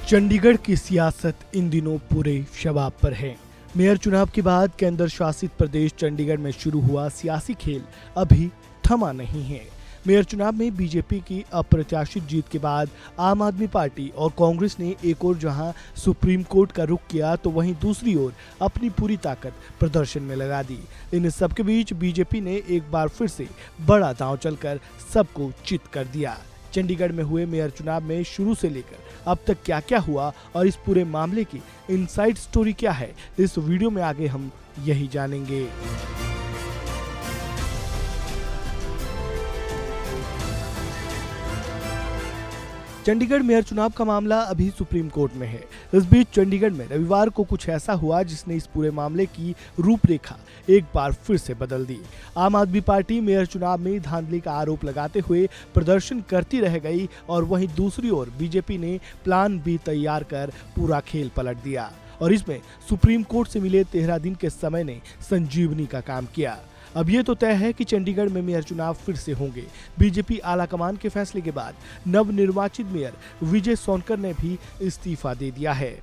चंडीगढ़ की सियासत इन दिनों पूरे शबाब पर है। मेयर चुनाव के बाद केंद्र शासित प्रदेश चंडीगढ़ में शुरू हुआ सियासी खेल अभी थमा नहीं है। मेयर चुनाव में बीजेपी की अप्रत्याशित जीत के बाद आम आदमी पार्टी और कांग्रेस ने एक ओर जहां सुप्रीम कोर्ट का रुख किया तो वहीं दूसरी ओर अपनी पूरी ताकत प्रदर्शन में लगा दी। इन सबके बीच बीजेपी ने एक बार फिर से बड़ा दांव चलकर सबको चित कर दिया। चंडीगढ़ में हुए मेयर चुनाव में शुरू से लेकर अब तक क्या क्या हुआ और इस पूरे मामले की इनसाइड स्टोरी क्या है, इस वीडियो में आगे हम यही जानेंगे। चंडीगढ़ मेयर चुनाव का मामला अभी सुप्रीम कोर्ट में है। इस बीच चंडीगढ़ में रविवार को कुछ ऐसा हुआ जिसने इस पूरे मामले की रूपरेखा एक बार फिर से बदल दी। आम आदमी पार्टी मेयर चुनाव में धांधली का आरोप लगाते हुए प्रदर्शन करती रह गई और वहीं दूसरी ओर बीजेपी ने प्लान बी तैयार कर पूरा खेल पलट दिया और इसमें सुप्रीम कोर्ट से मिले 13 दिन के समय ने संजीवनी का काम किया। अब ये तो तय है कि चंडीगढ़ में मेयर चुनाव फिर से होंगे। बीजेपी आलाकमान के फैसले के बाद नवनिर्वाचित मेयर विजय सोनकर ने भी इस्तीफा दे दिया है।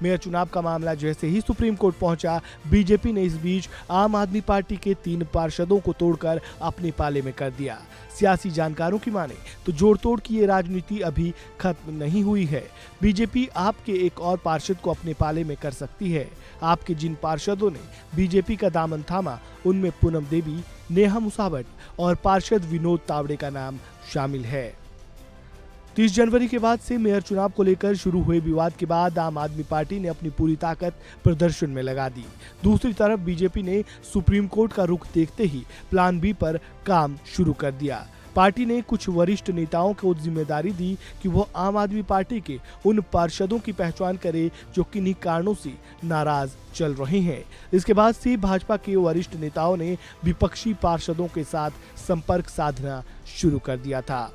मेयर चुनाव का मामला जैसे ही सुप्रीम कोर्ट पहुंचा, बीजेपी ने इस बीच आम आदमी पार्टी के 3 पार्षदों को तोड़कर अपने पाले में कर दिया। सियासी जानकारों की माने तो जोड़ तोड़ की ये राजनीति अभी खत्म नहीं हुई है। बीजेपी आपके एक और पार्षद को अपने पाले में कर सकती है। आपके जिन पार्षदों ने बीजेपी का दामन थामा उनमें पूनम देवी, नेहा मुसावट और पार्षद विनोद तावड़े का नाम शामिल है। 30 जनवरी के बाद से मेयर चुनाव को लेकर शुरू हुए विवाद के बाद आम आदमी पार्टी ने अपनी पूरी ताकत प्रदर्शन में लगा दी। दूसरी तरफ बीजेपी ने सुप्रीम कोर्ट का रुख देखते ही प्लान बी पर काम शुरू कर दिया। पार्टी ने कुछ वरिष्ठ नेताओं को जिम्मेदारी दी कि वो आम आदमी पार्टी के उन पार्षदों की पहचान करे जो किन्हीं कारणों से नाराज चल रहे हैं। इसके बाद से भाजपा के वरिष्ठ नेताओं ने विपक्षी पार्षदों के साथ संपर्क साधना शुरू कर दिया था।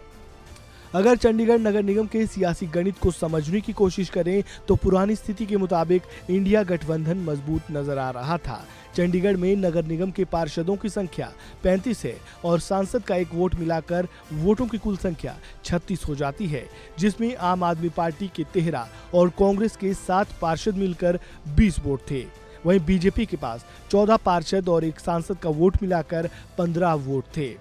अगर चंडीगढ़ नगर निगम के सियासी गणित को समझने की कोशिश करें तो पुरानी स्थिति के मुताबिक इंडिया गठबंधन मजबूत नजर आ रहा था। चंडीगढ़ में नगर निगम के पार्षदों की संख्या 35 है और सांसद का एक वोट मिलाकर वोटों की कुल संख्या 36 हो जाती है, जिसमें आम आदमी पार्टी के 13 और कांग्रेस के 7 पार्षद मिलकर 20 वोट थे। वहीं बीजेपी के पास 14 पार्षद और एक सांसद का वोट मिलाकर 15 वोट थे।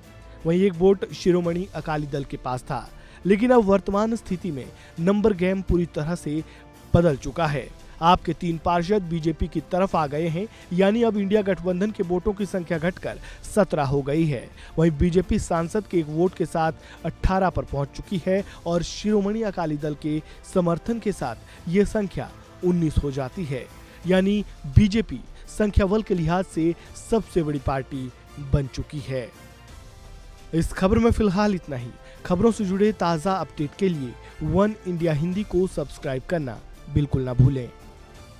वहीं एक वोट शिरोमणि अकाली दल के पास था। लेकिन अब वर्तमान स्थिति में नंबर गेम पूरी तरह से बदल चुका है। आपके 3 पार्षद बीजेपी की तरफ आ गए हैं, यानी अब इंडिया गठबंधन के वोटों की संख्या घटकर 17 हो गई है। वहीं बीजेपी सांसद के एक वोट के साथ 18 पर पहुंच चुकी है और शिरोमणि अकाली दल के समर्थन के साथ ये संख्या 19 हो जाती है। यानी बीजेपी संख्या बल के लिहाज से सबसे बड़ी पार्टी बन चुकी है। इस खबर में फिलहाल इतना ही। खबरों से जुड़े ताज़ा अपडेट के लिए वन इंडिया हिंदी को सब्सक्राइब करना बिल्कुल ना भूलें।